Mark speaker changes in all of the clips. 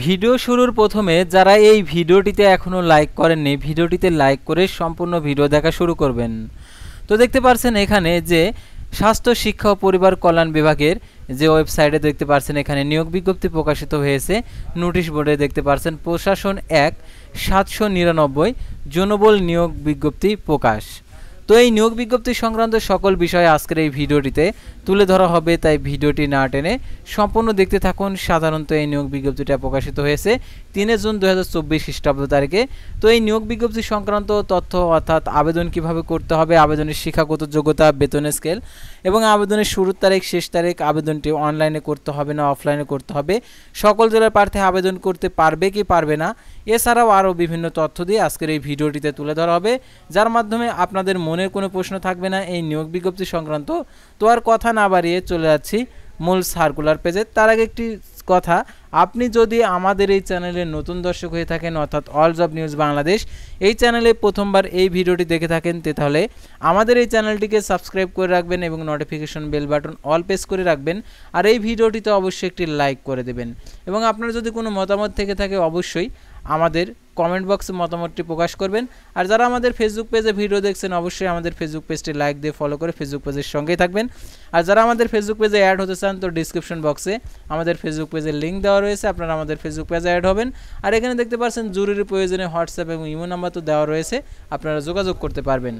Speaker 1: Video শুরুর প্রথমে যারা এই ভিডিওটিতে এখনও লাইক করেননি, ভিডিওটিতে লাইক করে সম্পূর্ণ ভিডিও দেখা শুরু করবেন। তো দেখতে পাচ্ছেন এখানে যে স্বাস্থ্য শিক্ষা ও পরিবার কল্যাণ বিভাগের যে ওয়েবসাইটে দেখতে পাচ্ছেন এখানে নিয়োগ বিজ্ঞপ্তি প্রকাশিত হয়েছে। নোটিশ বোর্ডে দেখতে পাচ্ছেন প্রশাসন 1/799 জনবল নিয়োগ বিজ্ঞপ্তি প্রকাশ। তো এই নিয়োগ বিজ্ঞপ্তি সংক্রান্ত সকল বিষয় আজকের এই ভিডিওটিতে তুলে ধরা হবে, তাই ভিডিওটি না টেনে সম্পূর্ণ দেখতে থাকুন। সাধারণত এই নিয়োগ বিজ্ঞপ্তিটা প্রকাশিত হয়েছে 3 জুন 2024 খ্রিস্টাব্দ তারিখে। তো এই নিয়োগ বিজ্ঞপ্তি সংক্রান্ত তথ্য অর্থাৎ আবেদন কিভাবে করতে হবে, আবেদনের শিক্ষাগত যোগ্যতা, বেতনের স্কেল এবং আবেদনের শুরুর তারিখ শেষ তারিখ, আবেদনটি অনলাইনে করতে হবে না অফলাইনে করতে হবে, সকল জেলার প্রার্থী আবেদন করতে পারবে কি পারবে না, এছাড়াও আরও বিভিন্ন তথ্য দিয়ে আজকের এই ভিডিওটিতে তুলে ধরা হবে, যার মাধ্যমে আপনাদের মনের কোনো প্রশ্ন থাকবে না এই নিয়োগ বিজ্ঞপ্তি সংক্রান্ত। তো আর কথা না বাড়িয়ে চলে যাচ্ছি মূল সার্কুলার পেজে। তার আগে একটি কথা, আপনি যদি আমাদের এই চ্যানেলে নতুন দর্শক হয়ে থাকেন অর্থাৎ অল জব নিউজ বাংলাদেশ এই চ্যানেলে প্রথমবার এই ভিডিওটি দেখে থাকেন, তাহলে আমাদের এই চ্যানেলটিকে সাবস্ক্রাইব করে রাখবেন এবং notification bell button all press করে রাখবেন। আর এই ভিডিওটিতে অবশ্যই একটি লাইক করে দেবেন এবং আপনার যদি কোনো মতামত থেকে থাকে অবশ্যই আমাদের কমেন্ট বক্সে মতামতটি প্রকাশ করবেন। আর যারা আমাদের ফেসবুক পেজে ভিডিও দেখছেন অবশ্যই আমাদের ফেসবুক পেজটি লাইক দিয়ে ফলো করে ফেসবুক পেজের সঙ্গেই থাকবেন। আর যারা আমাদের ফেসবুক পেজে অ্যাড হতে চান তো ডিসক্রিপশন বক্সে আমাদের ফেসবুক পেজের লিঙ্ক দেওয়া রয়েছে, আপনারা আমাদের ফেসবুক পেজে অ্যাড হবেন। আর এখানে দেখতে পাচ্ছেন জরুরি প্রয়োজনে হোয়াটসঅ্যাপ এবং ইমো নাম্বার তো দেওয়া রয়েছে, আপনারা যোগাযোগ করতে পারবেন।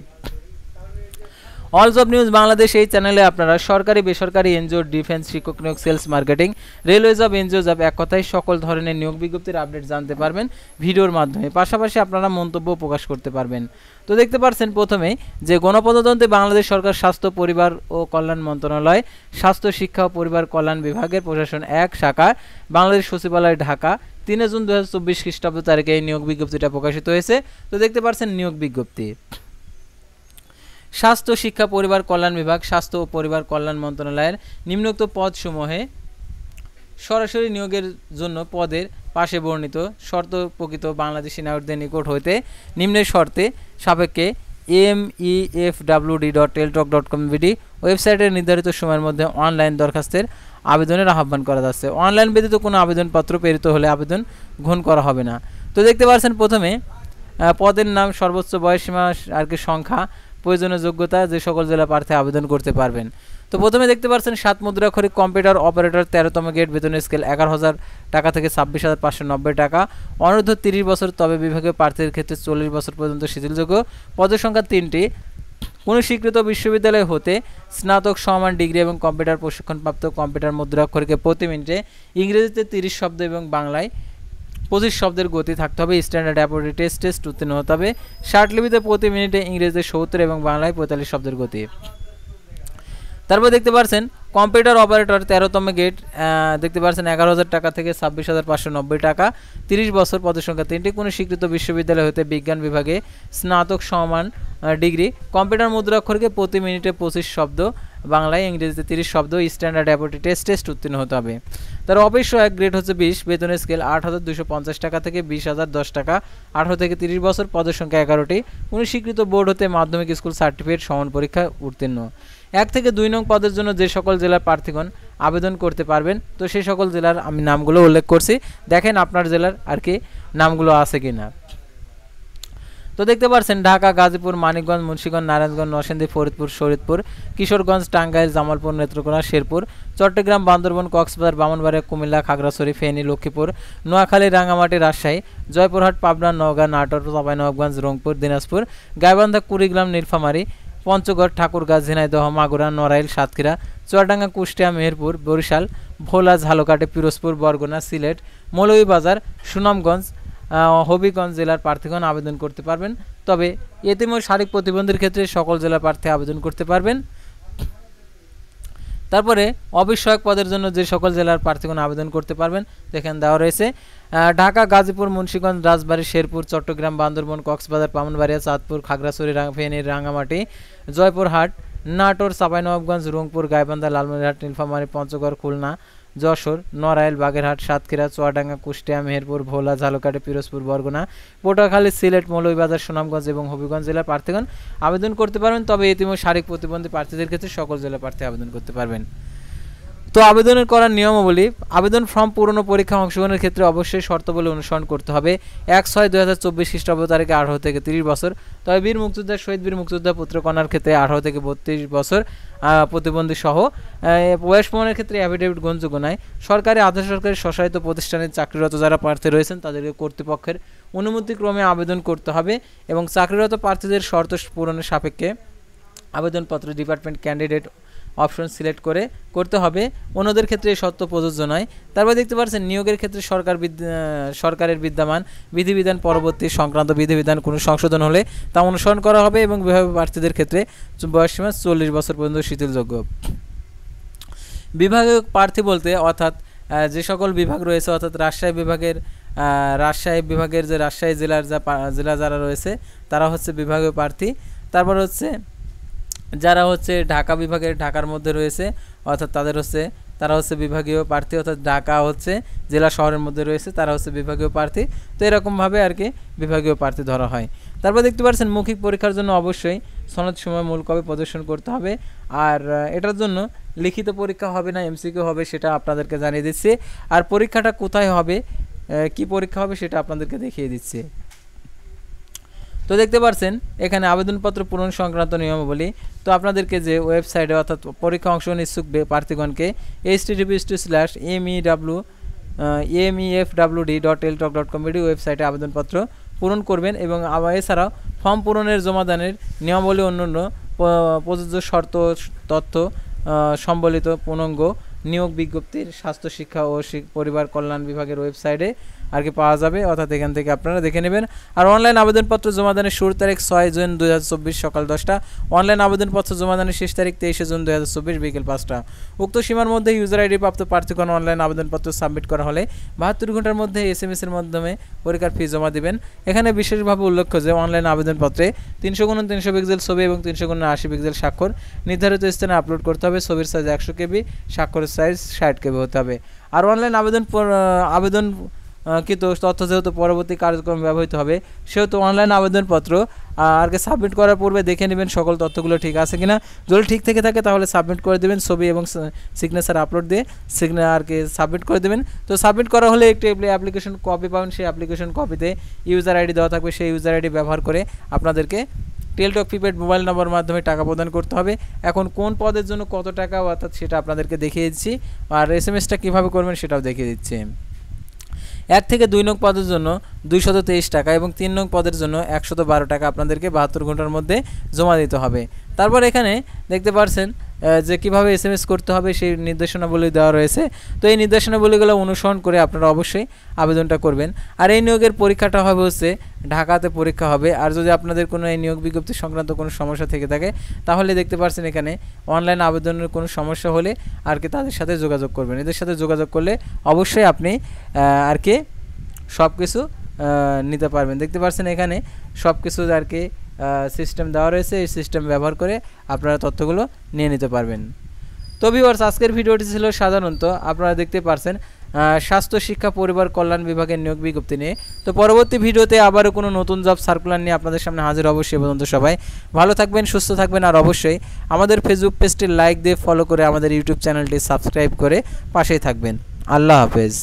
Speaker 1: অল জব নিউজ বাংলাদেশ এই চ্যানেলে আপনারা সরকারি বেসরকারি এনজিও, ডিফেন্স, শিক্ষক নিয়োগ, sales marketing, railway job, NGO job, এক কথায় সকল ধরনের নিয়োগ বিজ্ঞপ্তির আপডেট জানতে পারবেন ভিডিওর মাধ্যমে। পাশাপাশি আপনারা মন্তব্য প্রকাশ করতে পারবেন। তো দেখতে পাচ্ছেন প্রথমে যে গণপ্রজাতন্ত্রী বাংলাদেশ সরকার স্বাস্থ্য পরিবার ও কল্যাণ মন্ত্রণালয় স্বাস্থ্য শিক্ষা ও পরিবার কল্যাণ বিভাগের প্রশাসন 1 শাখা বাংলাদেশ সচিবালয় ঢাকা 3 জুন 2024 খ্রিস্টাব্দ তারিখে এই নিয়োগ বিজ্ঞপ্তিটা প্রকাশিত হয়েছে। তো দেখতে পাচ্ছেন নিয়োগ বিজ্ঞপ্তি স্বাস্থ্য শিক্ষা পরিবার কল্যাণ বিভাগ স্বাস্থ্য ও পরিবার কল্যাণ মন্ত্রণালয়ের নিম্নোক্ত পদসমূহে সরাসরি নিয়োগের জন্য পদের পাশে বর্ণিত শর্ত প্রকৃত বাংলাদেশি নাগরিকদের নিকট হইতে নিম্নের শর্তে সাপেক্ষে mefwd.teltalk.com ওয়েবসাইটের নির্ধারিত সময়ের মধ্যে অনলাইন দরখাস্তের আবেদনের আহ্বান করা যাচ্ছে। অনলাইন ব্যতীত কোনো আবেদনপত্র প্রেরিত হলে আবেদন গ্রহণ করা হবে না। তো দেখতে পাচ্ছেন প্রথমে পদের নাম, সর্বোচ্চ বয়সসীমা আর কি সংখ্যা, প্রয়োজনীয় যোগ্যতা, যে সকল জেলা প্রার্থী আবেদন করতে পারবেন। তো প্রথমে দেখতে পাচ্ছেন 7 মুদ্রাক্ষরিক কম্পিউটার অপারেটর 13তম গ্রেড, বেতনের স্কেল 11,000 টাকা থেকে 26,590 টাকা, অনূর্ধ্ব 30 বছর, তবে বিভাগীয় প্রার্থীর ক্ষেত্রে 40 বছর পর্যন্ত শিথিলযোগ্য। পদের সংখ্যা 3টি। কোনো স্বীকৃত বিশ্ববিদ্যালয় হতে স্নাতক সমান ডিগ্রি এবং কম্পিউটার প্রশিক্ষণপ্রাপ্ত কম্পিউটার মুদ্রাক্ষরিকে প্রতি মিনিটে ইংরেজিতে 30 শব্দ এবং বাংলায় 25 শব্দের গতি থাকতে হবে। স্ট্যান্ডার্ড অ্যাপটিটিউড টেস্ট উত্তীর্ণ হতে হবে। শার্টলিপিতে প্রতি মিনিটে ইংরেজিতে 70 এবং বাংলায় 45 শব্দের গতি। তারপর দেখতে পাচ্ছেন কম্পিউটার অপারেটর 13তম গ্রেড, দেখতে পাচ্ছেন 11,000 টাকা থেকে 26,590 টাকা, 30 বছর, পদের সংখ্যা 3টি। কোনো স্বীকৃত বিশ্ববিদ্যালয় হতে বিজ্ঞান বিভাগে স্নাতক সমান ডিগ্রি, কম্পিউটার মুদ্রাক্ষরকে প্রতি মিনিটে 25 শব্দ, বাংলায় ইংরেজিতে 30 শব্দ, স্ট্যান্ডার্ড অ্যাপটিটিউড টেস্ট উত্তীর্ণ হতে হবে। তার অফিস সহায়ক গ্রেড হচ্ছে 20, বেতনের স্কেল 8,250 টাকা থেকে 20,010 টাকা, 18 থেকে 30 বছর, পদের সংখ্যা 11টি। কোনো স্বীকৃত বোর্ড হতে মাধ্যমিক স্কুল সার্টিফিকেট সমান পরীক্ষায় উত্তীর্ণ। 1 থেকে 2 নং পদের জন্য যে সকল জেলার প্রার্থীগণ আবেদন করতে পারবেন, তো সেই সকল জেলার আমি নামগুলো উল্লেখ করছি, দেখেন আপনার জেলার আর কি নামগুলো আছে কিনা। তো দেখতে পাচ্ছেন ঢাকা, গাজীপুর, মানিকগঞ্জ, মুন্সিগঞ্জ, নারায়ণগঞ্জ, নরসিংদী, ফরিদপুর, শরীয়তপুর, কিশোরগঞ্জ, টাঙ্গাইল, জামালপুর, নেত্রকোনা, শেরপুর, চট্টগ্রাম, বান্দরবান, কক্সবাজার, ব্রাহ্মণবাড়িয়া, কুমিল্লা, খাগড়াছড়ি, ফেনী, লক্ষ্মীপুর, নোয়াখালী, রাঙ্গামাটি, রাজশাহী, জয়পুরহাট, পাবনা, নওগাঁ, নাটোর, চাঁপাইনবাবগঞ্জ, রংপুর, দিনাজপুর, গাইবান্ধা, কুড়িগ্রাম, নীলফামারী, পঞ্চগড়, ঠাকুরগাঁও, ঝিনাইদহ, মাগুরা, নড়াইল, সাতক্ষীরা, চুয়াডাঙ্গা, কুষ্টিয়া, মেহেরপুর, বরিশাল, ভোলা, ঝালকাঠি, পিরোজপুর, বরগুনা, সিলেট, মৌলভীবাজার, সুনামগঞ্জ, হবিগঞ্জ জেলার প্রার্থীগণ আবেদন করতে পারবেন। তবে এতিম ও শারীরিক প্রতিবন্ধীর ক্ষেত্রে সকল জেলার প্রার্থী আবেদন করতে পারবেন। তারপরে অফিস সহায়ক পদের জন্য যে সকল জেলার প্রার্থীগণ আবেদন করতে পারবেন দেখেন দেওয়া রয়েছে ঢাকা, গাজীপুর, মুন্সিগঞ্জ, রাজবাড়ী, শেরপুর, চট্টগ্রাম, বান্দরবান, কক্সবাজার, ব্রাহ্মণবাড়িয়া, চাঁদপুর, খাগড়াছড়ি, ফেনী, রাঙ্গামাটি, জয়পুরহাট, নাটোর, চাঁপাইনবাবগঞ্জ, রংপুর, গাইবান্ধা, লালমনিরহাট, নীলফামারী, পঞ্চগড়, খুলনা, যশোর, নড়াইল, বাগেরহাট, সাতক্ষীরা, চুয়াডাঙ্গা, কুষ্টিয়া, মেহেরপুর, ভোলা, ঝালকাঠি, পিরোজপুর, বরগুনা, পটুয়াখালী, সিলেট, মৌলভীবাজার, সুনামগঞ্জ এবং হবিগঞ্জ জেলার প্রার্থীগণ আবেদন করতে পারবেন। তবে এতিম ও শারীরিক প্রতিবন্ধী প্রার্থীদের ক্ষেত্রে সকল জেলা প্রার্থী আবেদন করতে পারবেন। তো আবেদনের করার নিয়মাবলী, আবেদন ফর্ম পূরণ ও পরীক্ষা অংশগ্রহণের ক্ষেত্রে অবশ্যই শর্তাবলী অনুসরণ করতে হবে। 1/6/2024 খ্রিস্টাব্দ তারিখে 18 থেকে 30 বছর, তবে বীর মুক্তিযোদ্ধা, শহীদ বীর মুক্তিযোদ্ধা পুত্রকন্যার ক্ষেত্রে 18 থেকে 32 বছর প্রতিবন্ধী সহ। বয়স প্রমাণের ক্ষেত্রে অ্যাফিডেভিট গ্রহণযোগ্য নয়। সরকারি আধা সরকারি স্বশাসিত প্রতিষ্ঠানে চাকরিরত যারা প্রার্থী রয়েছেন তাদেরকে কর্তৃপক্ষের অনুমতিক্রমে আবেদন করতে হবে এবং চাকরিরত প্রার্থীদের শর্ত পূরণের সাপেক্ষে আবেদনপত্র ডিপার্টমেন্ট ক্যান্ডিডেট অপশন সিলেক্ট করে করতে হবে। অন্যদের ক্ষেত্রে এই শর্ত প্রযোজ্য নয়। তারপর দেখতে পাচ্ছেন নিয়োগের ক্ষেত্রে সরকারের বিদ্যমান বিধিবিধান পরবর্তী সংক্রান্ত বিধিবিধান কোনো সংশোধন হলে তা অনুসরণ করা হবে এবং বিভাগীয় প্রার্থীদের ক্ষেত্রে বয়সসীমা 40 বছর পর্যন্ত শিথিলযোগ্য। বিভাগীয় প্রার্থী বলতে অর্থাৎ যে সকল বিভাগ রয়েছে, অর্থাৎ রাজশাহী বিভাগের যে রাজশাহী জেলা যারা রয়েছে তারা হচ্ছে বিভাগীয় প্রার্থী। তারপর হচ্ছে যারা হচ্ছে ঢাকা বিভাগের ঢাকার মধ্যে রয়েছে অর্থাৎ তারা হচ্ছে বিভাগীয় প্রার্থী, অর্থাৎ ঢাকা হচ্ছে জেলা শহরের মধ্যে রয়েছে তারা হচ্ছে বিভাগীয় প্রার্থী। তো এরকমভাবে আর কি বিভাগীয় প্রার্থী ধরা হয়। তারপর দেখতে পাচ্ছেন মৌখিক পরীক্ষার জন্য অবশ্যই সনদ সময় মূল কপি প্রদর্শন করতে হবে। আর এটার জন্য লিখিত পরীক্ষা হবে না এমসিকিউ হবে সেটা আপনাদেরকে জানিয়ে দিচ্ছি। আর পরীক্ষাটা কোথায় হবে, কি পরীক্ষা হবে সেটা আপনাদেরকে দেখিয়ে দিচ্ছি। তো দেখতে পাচ্ছেন এখানে আবেদনপত্র পূরণ সংক্রান্ত নিয়মাবলী। তো আপনাদেরকে যে ওয়েবসাইটে অর্থাৎ পরীক্ষা অংশগ্রহণ ইচ্ছুক প্রার্থীগণকে https://mefwd.eltok.com ওয়েবসাইটে আবেদনপত্র পূরণ করবেন এবং এছাড়াও ফর্ম পূরণের জমাদানের নিয়মাবলী অন্যান্য প্রযোজ্য শর্ত তথ্য সম্বলিত পূর্ণাঙ্গ নিয়োগ বিজ্ঞপ্তির স্বাস্থ্য শিক্ষা ও পরিবার কল্যাণ বিভাগের ওয়েবসাইটে আর কি পাওয়া যাবে, অর্থাৎ এখান থেকে আপনারা দেখে নেবেন। আর অনলাইন আবেদনপত্র জমাদানের শুরুর তারিখ 6 জুন 2024 সকাল 10টা। অনলাইন আবেদনপত্র জমাদানের শেষ তারিখ 23 জুন 2024 বিকেল 5টা। উক্ত সীমার মধ্যে ইউজার আইডি প্রাপ্ত প্রার্থীগণ অনলাইন আবেদনপত্র সাবমিট করা হলে 72 ঘন্টার মধ্যে SMS এর মাধ্যমে পরীক্ষার ফি জমা দিবেন। এখানে বিশেষভাবে উল্লেখ্য যে অনলাইন আবেদনপত্রে 300x300 পিক্সেল ছবি এবং 300x80 পিক্সেল স্বাক্ষর নির্ধারিত স্থানে আপলোড করতে হবে। ছবির সাইজ 100 KB, স্বাক্ষরের সাইজ 60 KB হতে হবে। আর অনলাইন আবেদন কিন্তু তথ্য যেহেতু পরবর্তী কার্যক্রম ব্যবহৃত হবে সেহেতু অনলাইন আবেদনপত্র আর কি সাবমিট করার পূর্বে দেখে নেবেন সকল তথ্যগুলো ঠিক আছে কিনা। যদি ঠিক থেকে থাকে তাহলে সাবমিট করে দেবেন, ছবি এবং সিগনেচার আপলোড দিয়ে আর কি সাবমিট করে দেবেন। তো সাবমিট করা হলে একটি অ্যাপ্লিকেশন কপি পাবেন, সেই অ্যাপ্লিকেশন কপিতে ইউজার আইডি দেওয়া থাকবে, সেই ইউজার আইডি ব্যবহার করে আপনাদেরকে টেলটক প্রিপেড মোবাইল নম্বর মাধ্যমে টাকা প্রদান করতে হবে। এখন কোন পদের জন্য কত টাকা অর্থাৎ সেটা আপনাদেরকে দেখিয়ে দিচ্ছি, আর SMS-টা কীভাবে করবেন সেটাও দেখিয়ে দিচ্ছি। 1 থেকে 2 নং পদের জন্য 223 টাকা এবং 3 নং পদের জন্য 112 টাকা আপনাদেরকে 72 ঘন্টার মধ্যে জমা দিতে হবে। তারপর এখানে দেখতে পাচ্ছেন যে কিভাবে SMS করতে হবে সেই নির্দেশনাবলী দেওয়া রয়েছে। তো এই নির্দেশনাবলীগুলো অনুসরণ করে আপনারা অবশ্যই আবেদনটা করবেন। আর এই নিয়োগের পরীক্ষাটা হবে হচ্ছে ঢাকাতে পরীক্ষা হবে। আর যদি আপনাদের কোনো এই নিয়োগ বিজ্ঞপ্তি সংক্রান্ত কোনো সমস্যা থেকে থাকে তাহলে দেখতে পাচ্ছেন এখানে অনলাইন আবেদনের কোনো সমস্যা হলে আর কি তাদের সাথে যোগাযোগ করবেন। এদের সাথে যোগাযোগ করলে অবশ্যই আপনি আর কি সব কিছু নিতে পারবেন। দেখতে পাচ্ছেন এখানে সব কিছু আর কি সিস্টেম দেওয়া রয়েছে, এই সিস্টেম ব্যবহার করে আপনারা তথ্যগুলো নিয়ে নিতে পারবেন। তো ভিউয়ার্স, আজকের ভিডিওটি ছিল সাধারণত আপনারা দেখতে পাচ্ছেন স্বাস্থ্য শিক্ষা পরিবার কল্যাণ বিভাগের নিয়োগ বিজ্ঞপ্তি নিয়ে। তো পরবর্তী ভিডিওতে আবারও কোনো নতুন জব সার্কুলার নিয়ে আপনাদের সামনে হাজির অবশ্যই। পর্যন্ত সবাই ভালো থাকবেন, সুস্থ থাকবেন, আর অবশ্যই আমাদের ফেসবুক পেজটি লাইক দিয়ে ফলো করে আমাদের ইউটিউব চ্যানেলটি সাবস্ক্রাইব করে পাশেই থাকবেন। আল্লাহ হাফেজ।